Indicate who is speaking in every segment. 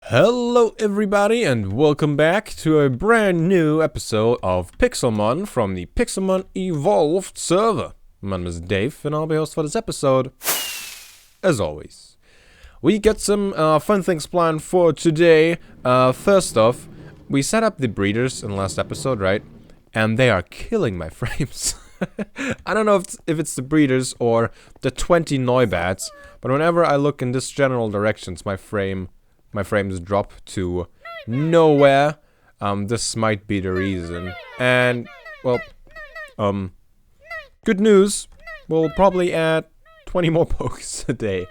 Speaker 1: Hello everybody and welcome back to a brand new episode of Pixelmon from the Pixelmon Evolved server. My name is Dave and I'll be host for this episode, as always. We got some fun things planned for today. First off, we set up the breeders in the last episode, right? And they are killing my frames. I don't know if it's the breeders or the 20 Neubats, but whenever I look in this general directions, my frames drop to nowhere. This might be the reason. And, well, good news. We'll probably add 20 more pokes a day.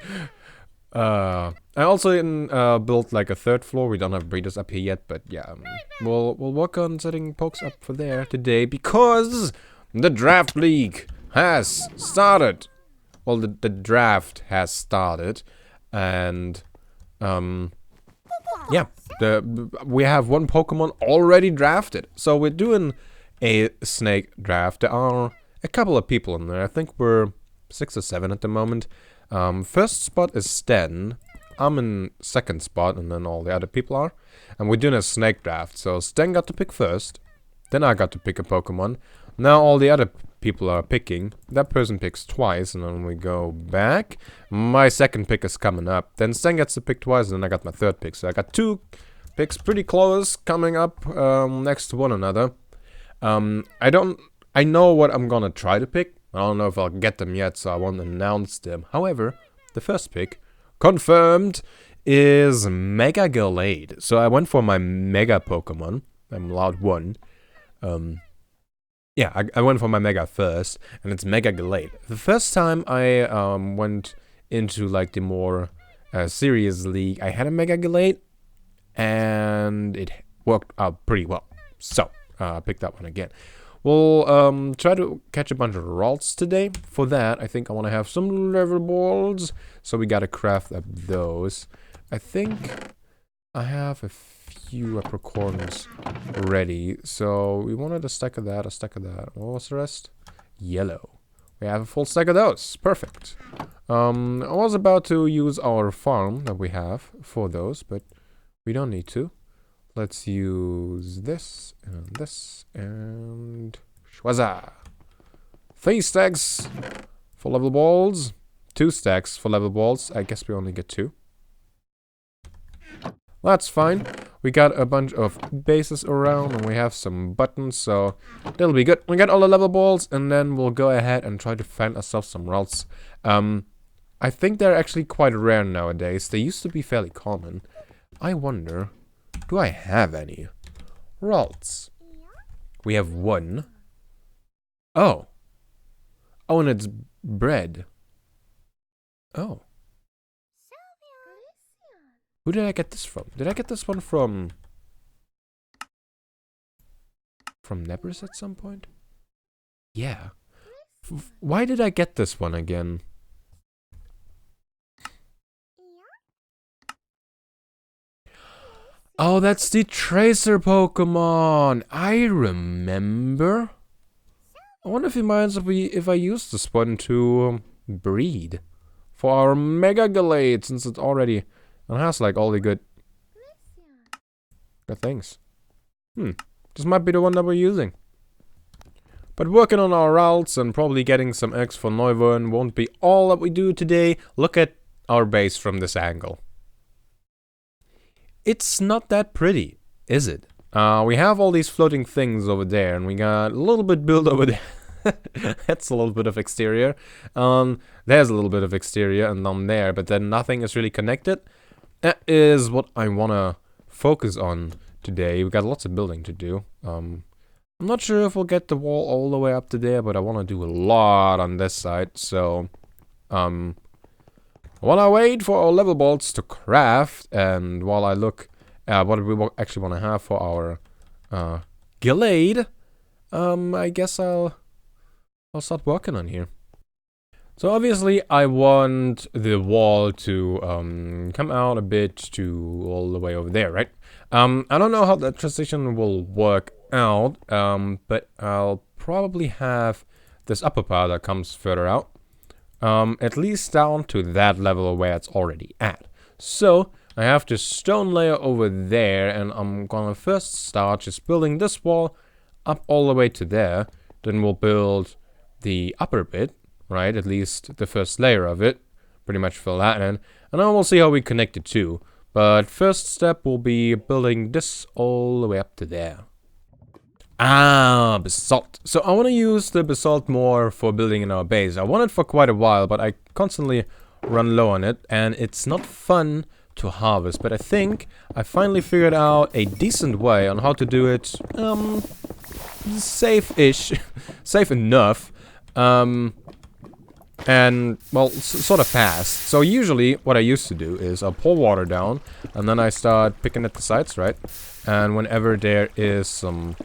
Speaker 1: I also built like a third floor. We don't have breeders up here yet, but yeah, we'll work on setting pokes up for there today because the draft league has started. Well, the draft has started, and yeah, we have one Pokemon already drafted. So we're doing a snake draft. There are a couple of people in there. I think we're 6 or 7 at the moment. First spot is Stan. I'm in second spot, and then all the other people are. And we're doing a snake draft. So Stan got to pick first. Then I got to pick a Pokemon. Now all the other people are picking. That person picks twice, and then we go back. My second pick is coming up. Then Stan gets to pick twice, and then I got my third pick. So I got 2 picks pretty close coming up next to one another. I know what I'm gonna try to pick. I don't know if I'll get them yet, so I won't announce them. However, the first pick, confirmed, is Mega Gallade. So I went for my Mega Pokemon. I'm allowed one. Yeah, I went for my Mega first, and it's Mega Gallade. The first time I went into like the more serious league, I had a Mega Gallade, and it worked out pretty well. So, I picked that one again. We'll try to catch a bunch of Ralts today. For that, I think I want to have some level balls, so we gotta craft up those. I think I have a few apricorns ready, so we wanted a stack of that, a stack of that. What was the rest? Yellow. We have a full stack of those. Perfect. I was about to use our farm that we have for those, but we don't need to. Let's use this, and Schwaza. 3 stacks for level balls. 2 stacks for level balls. I guess we only get 2. That's fine. We got a bunch of bases around, and we have some buttons, so that'll be good. We got all the level balls, and then we'll go ahead and try to find ourselves some routes. I think they're actually quite rare nowadays. They used to be fairly common. I wonder, do I have any routes? We have 1. Oh. Oh, and it's bread. Oh. Who did I get this from? Did I get this one from Nebris at some point? Yeah. Why did I get this one again? Oh, that's the Tracer Pokemon. I remember. I wonder if he minds if I use this one to breed for our Mega Gallade, since it already has like all the good things. This might be the one that we're using. But working on our routes and probably getting some eggs for Neuvern won't be all that we do today. Look at our base from this angle. It's not that pretty, is it? We have all these floating things over there, and we got a little bit built over there. That's a little bit of exterior. There's a little bit of exterior, and down there, but then nothing is really connected. That is what I want to focus on today. We got lots of building to do. I'm not sure if we'll get the wall all the way up to there, but I want to do a lot on this side, so while I wait for our level balls to craft, and while I look at what we actually want to have for our Gallade, I guess I'll start working on here. So obviously I want the wall to come out a bit to all the way over there, right? I don't know how that transition will work out, but I'll probably have this upper part that comes further out. At least down to that level where it's already at. So I have this stone layer over there, and I'm gonna first start just building this wall up all the way to there. Then we'll build the upper bit, right? At least the first layer of it. Pretty much fill that in. And then we'll see how we connect the two. But first step will be building this all the way up to there. Ah, basalt. So I want to use the basalt more for building in our base. I want it for quite a while, but I constantly run low on it. And it's not fun to harvest, but I think I finally figured out a decent way on how to do it, safe-ish, safe enough, and, well, sort of fast. So usually what I used to do is I'll pour water down, and then I start picking at the sides, right? And whenever there is some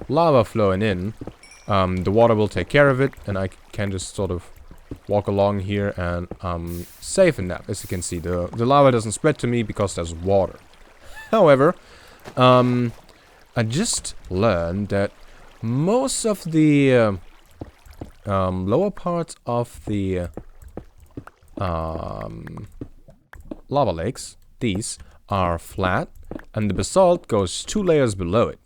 Speaker 1: lava flowing in, the water will take care of it, and I can just sort of walk along here and safe enough. As you can see, the lava doesn't spread to me because there's water. However, I just learned that most of the lower parts of the lava lakes, these are flat, and the basalt goes 2 layers below it.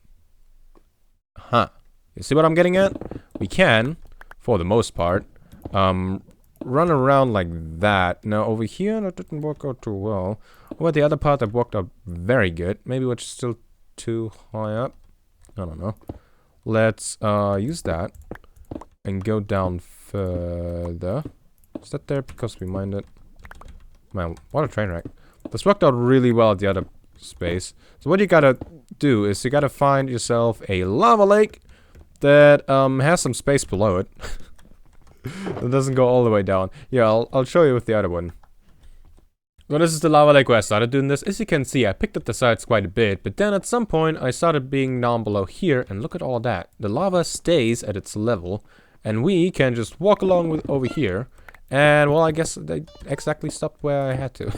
Speaker 1: Huh. You see what I'm getting at? We can, for the most part, run around like that. Now over here that didn't work out too well. Over the other part that worked out very good. Maybe we're still too high up. I don't know. Let's use that and go down further. Is that there because we mined it? Man, what a train wreck. This worked out really well at the other space. So what you gotta do is you gotta find yourself a lava lake that has some space below it. It doesn't go all the way down. Yeah, I'll show you with the other one. So this is the lava lake where I started doing this. As you can see, I picked up the sides quite a bit, but then at some point I started being down below here, and look at all that. The lava stays at its level, and we can just walk along with over here, and well, I guess they exactly stopped where I had to.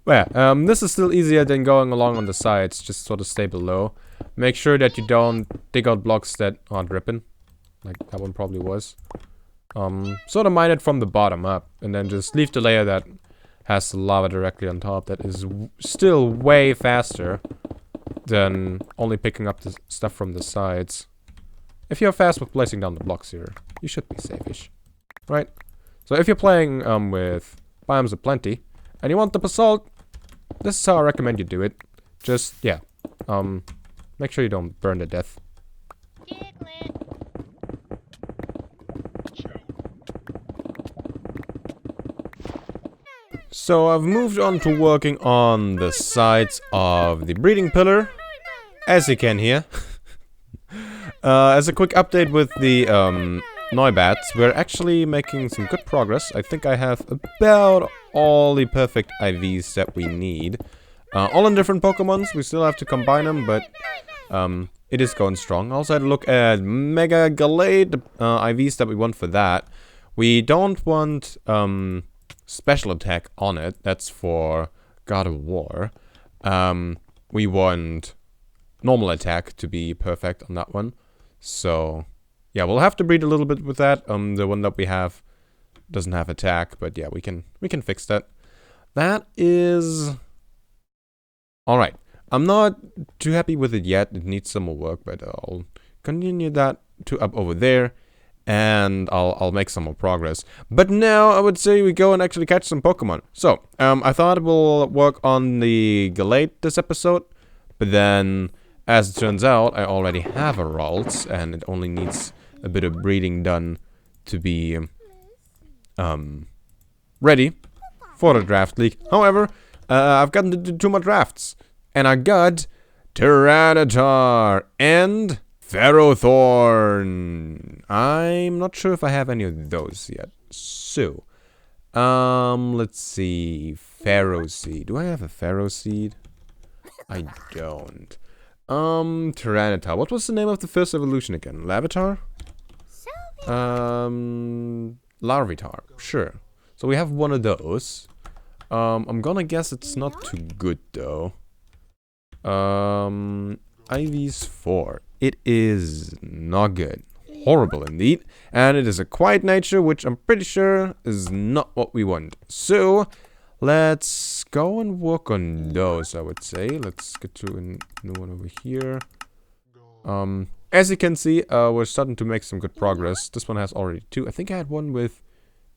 Speaker 1: But yeah, this is still easier than going along on the sides, just sort of stay below. Make sure that you don't dig out blocks that aren't dripping, like that one probably was. Sort of mine it from the bottom up, and then just leave the layer that has the lava directly on top. That is still way faster than only picking up the stuff from the sides. If you're fast with placing down the blocks here, you should be safe-ish, right? So if you're playing with biomes of plenty, and you want the basalt, this is how I recommend you do it. Just, yeah, make sure you don't burn to death. So I've moved on to working on the sides of the breeding pillar, as you can hear. As a quick update with the Neubats, we're actually making some good progress. I think I have about all the perfect IVs that we need. All in different Pokemons, we still have to combine them, but it is going strong. I also had a look at Mega Galade, IVs that we want for that. We don't want special attack on it. That's for God of War. We want normal attack to be perfect on that one. So yeah, we'll have to breed a little bit with that. The one that we have doesn't have attack, but yeah, we can fix that. That is all right. I'm not too happy with it yet. It needs some more work, but I'll continue that to up over there. And I'll make some more progress. But now I would say we go and actually catch some Pokemon. So, I thought we'll work on the Galate this episode. But then, as it turns out, I already have a Ralts. And it only needs a bit of breeding done to be ready for the draft league. However, I've gotten to do 2 more drafts. And I got Tyranitar and Ferrothorn. I'm not sure if I have any of those yet. So, let's see. Pharaoh Seed. Do I have a Pharaoh Seed? I don't. Tyranitar. What was the name of the first evolution again? Larvitar? Larvitar. Sure. So we have one of those. I'm gonna guess it's not too good though. IV's 4. It is not good. Horrible indeed. And it is a quiet nature, which I'm pretty sure is not what we want. So, Let's go and work on those, I would say. Let's get to a new one over here. As you can see, we're starting to make some good progress. This one has already 2. I think I had one with...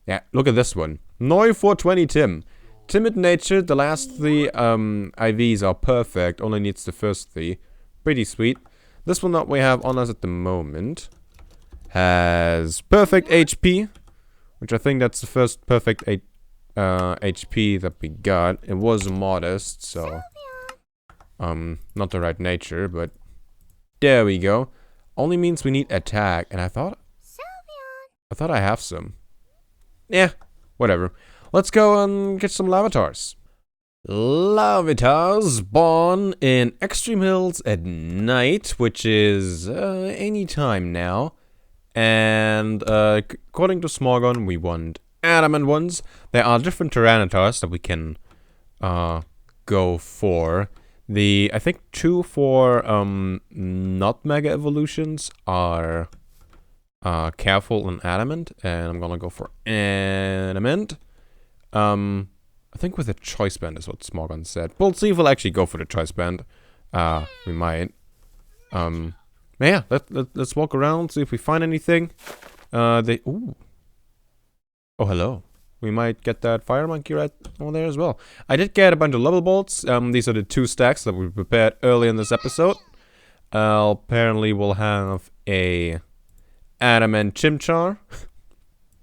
Speaker 1: Yeah, look at this one. Noi 420 Tim. Timid nature, the last 3 IVs are perfect. Only needs the first 3. Pretty sweet. This one that we have on us at the moment has perfect HP, which I think that's the first perfect HP that we got. It was modest, so not the right nature, but there we go. Only means we need attack, and I thought I have some. Yeah, whatever. Let's go and get some Lavatars. Lavatars spawn in Extreme Hills at night, which is any time now. And according to Smogon, we want adamant ones. There are different Tyrannitars that we can go for. I think 2 for not Mega Evolutions are Careful and Adamant, and I'm gonna go for Adamant. I think with a choice band is what Smogon said. We'll see if we'll actually go for the choice band. We might. Yeah, let's walk around, see if we find anything. Ooh. Oh, hello. We might get that fire monkey right over there as well. I did get a bunch of level bolts. These are the 2 stacks that we prepared early in this episode. Apparently we'll have a adamant chimchar.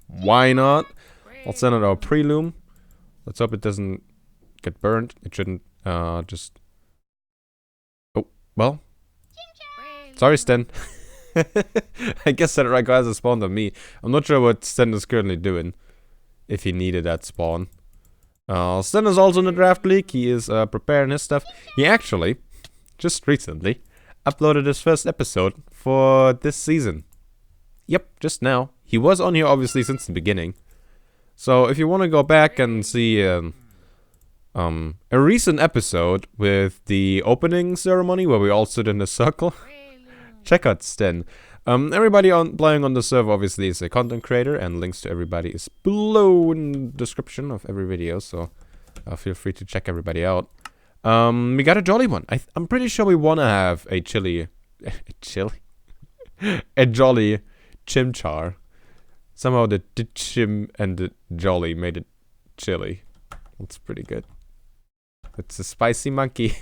Speaker 1: Why not? I'll send it our prelume. Let's hope it doesn't get burned. It shouldn't just... Oh, well. Sorry, Sten. I guess that Rayquaza spawned on me. I'm not sure what Sten is currently doing, if he needed that spawn. Sten is also in the draft league. He is preparing his stuff. He actually, just recently, uploaded his first episode for this season. Yep, just now. He was on here obviously since the beginning. So if you want to go back and see a recent episode with the opening ceremony where we all stood in a circle, check out Sten. Everybody playing on the server obviously is a content creator, and links to everybody is below in the description of every video, so feel free to check everybody out. We got a jolly one. I'm pretty sure we want to have a a jolly chimchar. Somehow the chim and the jolly made it chili. That's pretty good. It's a spicy monkey.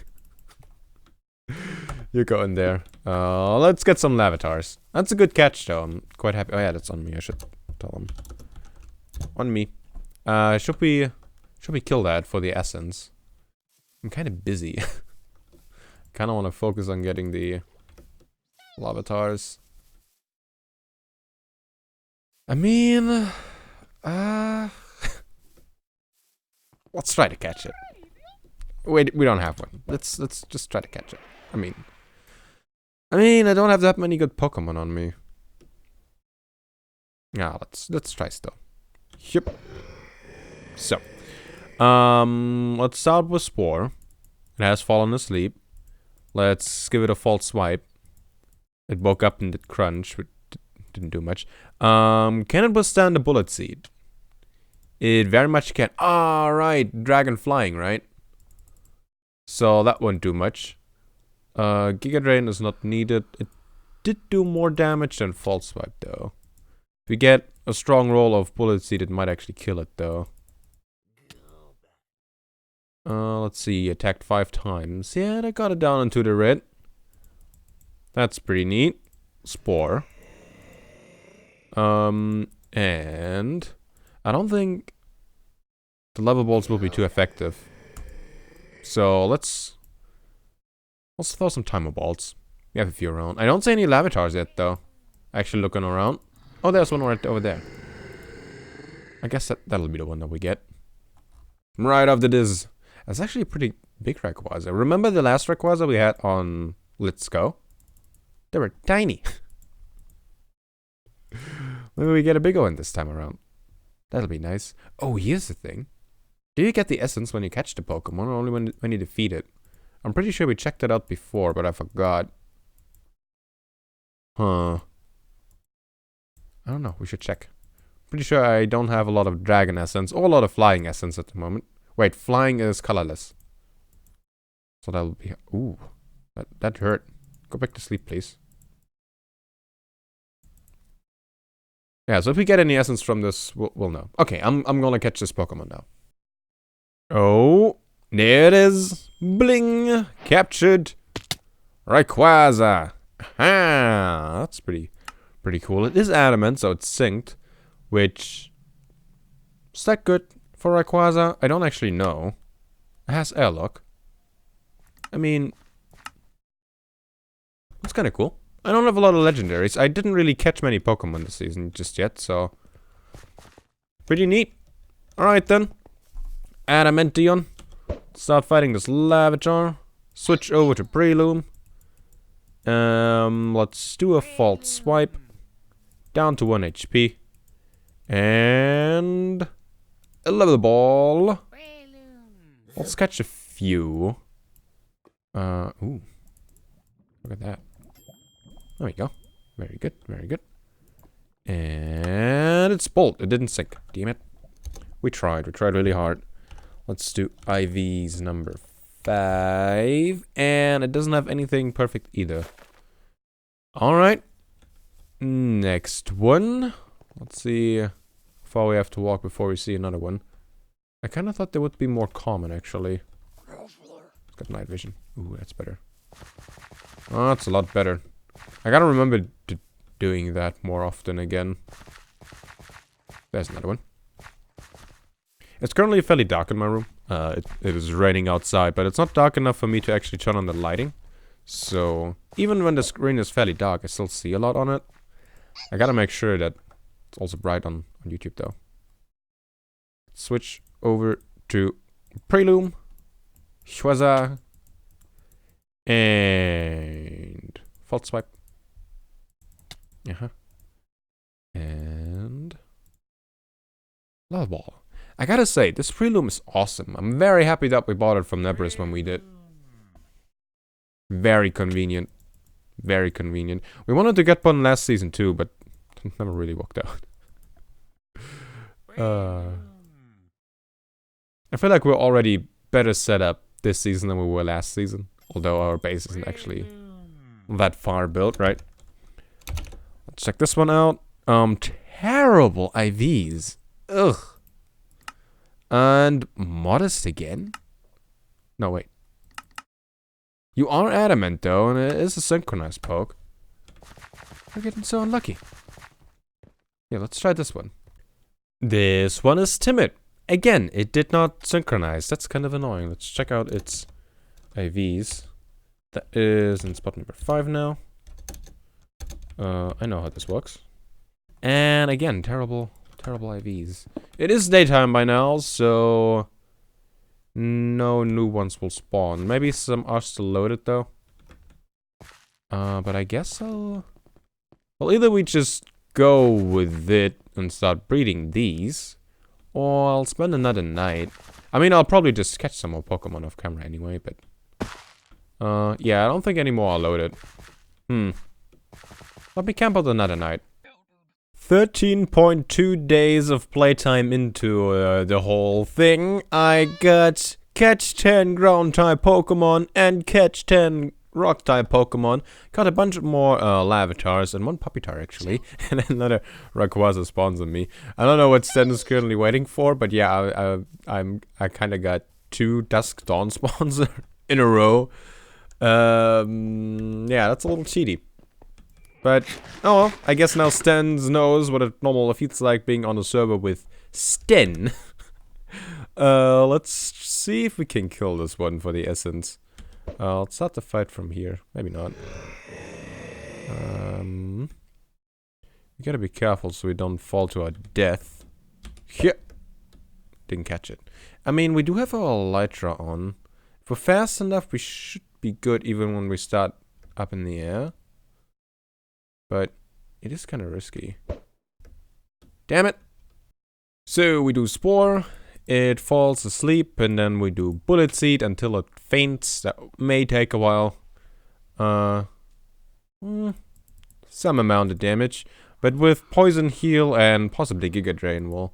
Speaker 1: You go in there. Let's get some Lavatars. That's a good catch, though. I'm quite happy. Oh yeah, that's on me. I should tell him. On me. Should we kill that for the essence? I'm kind of busy. Kind of want to focus on getting the Lavatars. I mean, let's try to catch it. Wait, we don't have one. Let's just try to catch it. I mean, I don't have that many good Pokemon on me. Yeah, let's try still. Yep. So, let's start with Spore. It has fallen asleep. Let's give it a false swipe. It woke up and did crunch, which didn't do much. Can it withstand the bullet seed? It very much can. Ah, right, dragon flying, right? So that won't do much. Giga Drain is not needed. It did do more damage than false swipe though. If we get a strong roll of bullet seed, it might actually kill it though. Let's see, attacked 5 times. Yeah, they got it down into the red. That's pretty neat. Spore. And I don't think the level balls will be too effective. So let's throw some timer balls. We have a few around. I don't see any Lavatars yet though. Actually looking around. Oh, there's one right over there. I guess that'll be the one that we get. Right after this. That's actually a pretty big Rayquaza. Remember the last Rayquaza we had on Let's Go? They were tiny. Maybe we get a bigger one this time around. That'll be nice. Oh, here's the thing. Do you get the essence when you catch the Pokemon, or only when you defeat it? I'm pretty sure we checked that out before, but I forgot. Huh. I don't know. We should check. Pretty sure I don't have a lot of Dragon Essence or a lot of Flying Essence at the moment. Wait, flying is colorless. So that will be... Ooh. That hurt. Go back to sleep, please. Yeah, so if we get any essence from this, we'll know. Okay, I'm gonna catch this Pokemon now. Oh, there it is. Bling! Captured. Rayquaza. Ah, that's pretty cool. It is adamant, so it's synced, which... Is that good for Rayquaza? I don't actually know. It has airlock. I mean... It's kind of cool. I don't have a lot of legendaries. I didn't really catch many Pokemon this season just yet, so... Pretty neat. Alright then. Adamantium. Start fighting this Lavatar. Switch over to Breloom. Let's do a false swipe. Down to 1 HP. And... a level ball. Let's catch a few. Ooh. Look at that. There we go. Very good, very good. And it's Bolt. It didn't sink. Damn it. We tried really hard. Let's do IVs number 5. And it doesn't have anything perfect either. Alright. Next one. Let's see how far we have to walk before we see another one. I kind of thought they would be more common, actually. It's got night vision. Ooh, that's better. Oh, that's a lot better. I gotta remember doing that more often again. There's another one. It's currently fairly dark in my room. It is raining outside, but it's not dark enough for me to actually turn on the lighting. So, even when the screen is fairly dark, I still see a lot on it. I gotta make sure that it's also bright on YouTube, though. Switch over to Breloom. Schwaza. And... false swipe. And... Lava Ball. I gotta say, this Breloom is awesome. I'm very happy that we bought it from Nebris when we did. Very convenient. Very convenient. We wanted to get one last season too, but it never really worked out. I feel like we're already better set up this season than we were last season. Although our base isn't actually that far built, right? Let's check this one out. Terrible IVs. Ugh. And modest again? No, wait. You are adamant though, and it is a synchronized poke. We're getting so unlucky. Yeah, let's try this one. This one is timid. Again, it did not synchronize. That's kind of annoying. Let's check out its IVs. That is in spot number 5 now. I know how this works. And again, terrible IVs. It is daytime by now, so no new ones will spawn. Maybe some are still loaded though. But I guess I'll... Well, either we just go with it and start breeding these, or I'll spend another night. I mean, I'll probably just catch some more Pokemon off camera anyway, but... yeah, I don't think any more are loaded. Let me camp out another night. 13.2 days of playtime into the whole thing. I got catch 10 ground type Pokemon and catch 10 rock type Pokemon. Got a bunch of more Lavatars and one Pupitar actually. And then another Rayquaza spawns on me. I don't know what Sten is currently waiting for, but yeah, I kind of got 2 Dusk Dawn spawns in a row. Yeah, that's a little cheaty. But, oh well, I guess now Sten knows what it normally feels like being on a server with Sten. Let's see if we can kill this one for the essence. Let's start the fight from here. Maybe not. We gotta be careful so we don't fall to our death. Yeah. Didn't catch it. I mean, we do have our Elytra on. If we're fast enough, we should be good even when we start up in the air. But it is kind of risky. Damn it! So we do Spore, it falls asleep, and then we do Bullet Seed until it faints. That may take a while. Some amount of damage. But with Poison Heal and possibly Giga Drain, we'll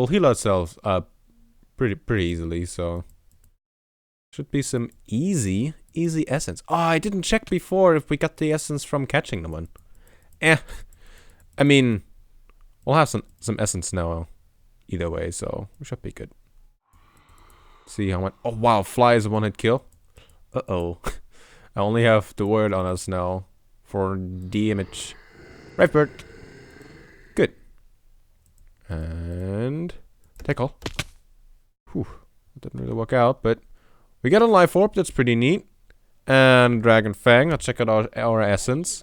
Speaker 1: heal ourselves up pretty easily, so should be some easy essence. Oh, I didn't check before if we got the essence from catching the one. I mean, we'll have some essence now either way, so we should be good. See how much. Oh wow, fly is a one-hit kill. Uh-oh. I only have the word on us now for the image. Right, bird. Good. And tackle. Whew. Didn't really work out, but we got a life orb. That's pretty neat. And dragon fang. Let's check out our essence.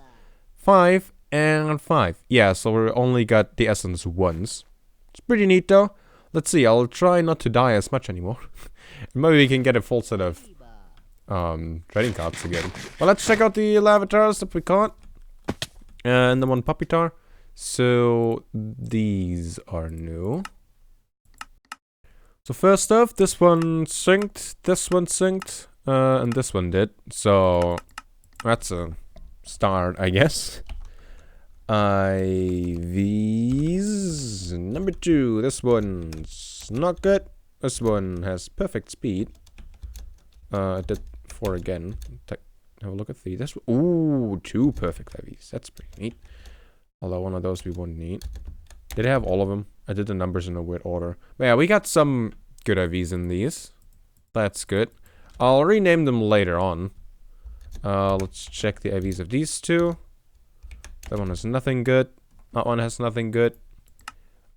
Speaker 1: 5 and 5. Yeah, so we only got the essence once. It's pretty neat though. Let's see. I'll try not to die as much anymore. Maybe we can get a full set of trading cards again. Well, let's check out the lavatars that we caught. And the one puppitar. So these are new. So first off, this one synced, this one synced, and this one did. So that's a start, I guess. IVs number 2. This one's not good. This one has perfect speed. I did 4 again. Have a look at this. Ooh, 2 perfect IVs. That's pretty neat. Although one of those we won't need. Did I have all of them? I did the numbers in a weird order. But yeah, we got some good IVs in these. That's good. I'll rename them later on. Let's check the IVs of these 2. That one has nothing good. That one has nothing good.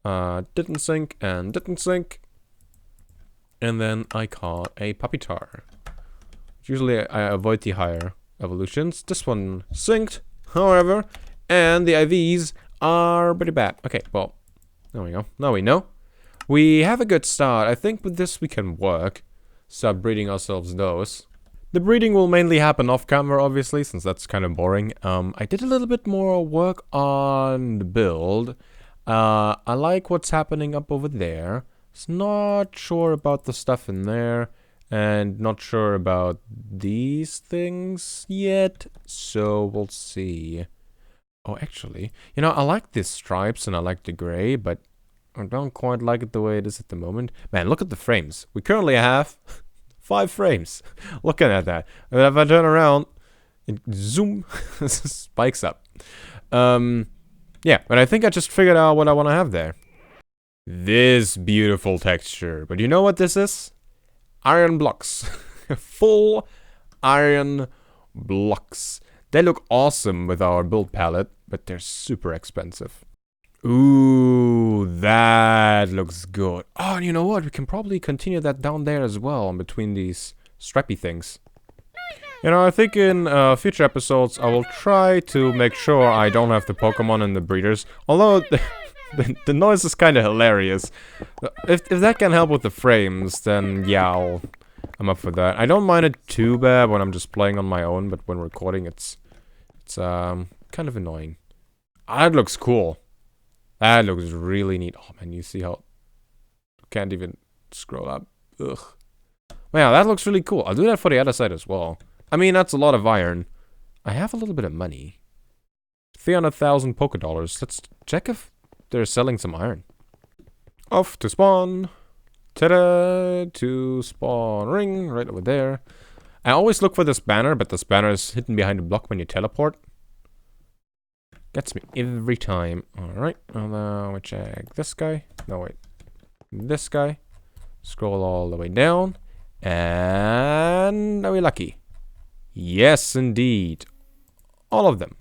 Speaker 1: Didn't sync and didn't sync. And then I caught a puppitar. Usually I avoid the higher evolutions. This one synced, however, and the IVs are pretty bad. Okay, well, there we go. Now we know. We have a good start. I think with this we can work. Start breeding ourselves those. The breeding will mainly happen off camera, obviously, since that's kind of boring. I did a little bit more work on the build. I like what's happening up over there. It's not sure about the stuff in there. And not sure about these things yet. So we'll see. Oh, actually, you know, I like these stripes and I like the gray, but I don't quite like it the way it is at the moment. Man, look at the frames. We currently have 5 frames. Looking at that. And if I turn around, it zoom, spikes up. Yeah, but I think I just figured out what I want to have there. This beautiful texture. But you know what this is? Iron blocks. Full iron blocks. They look awesome with our build palette, but they're super expensive. Ooh, that looks good. Oh, and you know what? We can probably continue that down there as well, in between these stripy things. You know, I think in future episodes, I will try to make sure I don't have the Pokemon and the breeders. Although, the noise is kind of hilarious. If that can help with the frames, then yeah, I'm up for that. I don't mind it too bad when I'm just playing on my own, but when recording, it's kind of annoying. That looks cool. That looks really neat. Oh man, you see how... Can't even scroll up. Ugh. Wow, that looks really cool. I'll do that for the other side as well. I mean, that's a lot of iron. I have a little bit of money. 300,000 Pokédollars. Let's check if they're selling some iron. Off to spawn. Ta-da! To spawn ring. Right over there. I always look for this banner, but this banner is hidden behind a block when you teleport. Gets me every time. Alright. Now we check this guy. No, wait. This guy. Scroll all the way down. And are we lucky? Yes, indeed. All of them.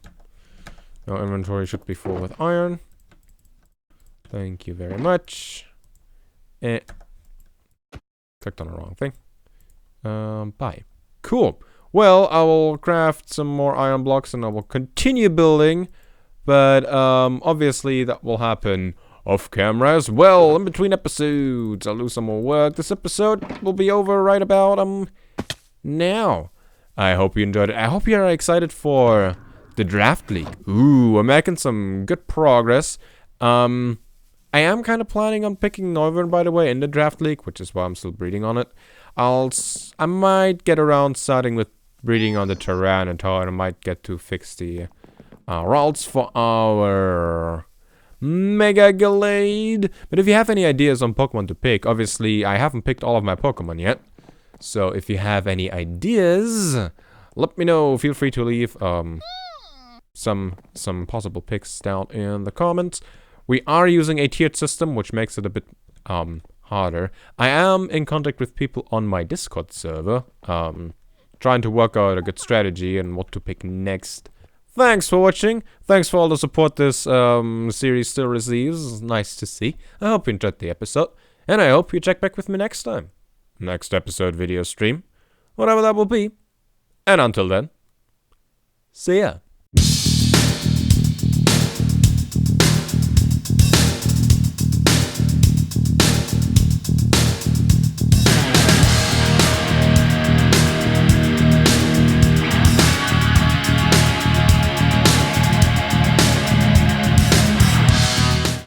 Speaker 1: Our inventory should be full with iron. Thank you very much. Clicked on the wrong thing. Bye. Cool. Well, I will craft some more iron blocks and I will continue building. But obviously that will happen off camera as well, in between episodes. I'll do some more work. This episode will be over right about now. I hope you enjoyed it. I hope you're excited for the draft league. Ooh, we're making some good progress. I am kind of planning on picking Northern, by the way, in the draft league, which is why I'm still breeding on it. I might get around starting with breeding on the Tyranitar, and I might get to fix the routes for our Mega Glade. But if you have any ideas on Pokemon to pick, obviously I haven't picked all of my Pokemon yet. So if you have any ideas, let me know. Feel free to leave some possible picks down in the comments. We are using a tiered system, which makes it a bit harder. I am in contact with people on my Discord server, trying to work out a good strategy and what to pick next. Thanks for watching. Thanks for all the support this series still receives. Nice to see. I hope you enjoyed the episode, and I hope you check back with me next time. Next episode, video stream, whatever that will be. And until then, see ya.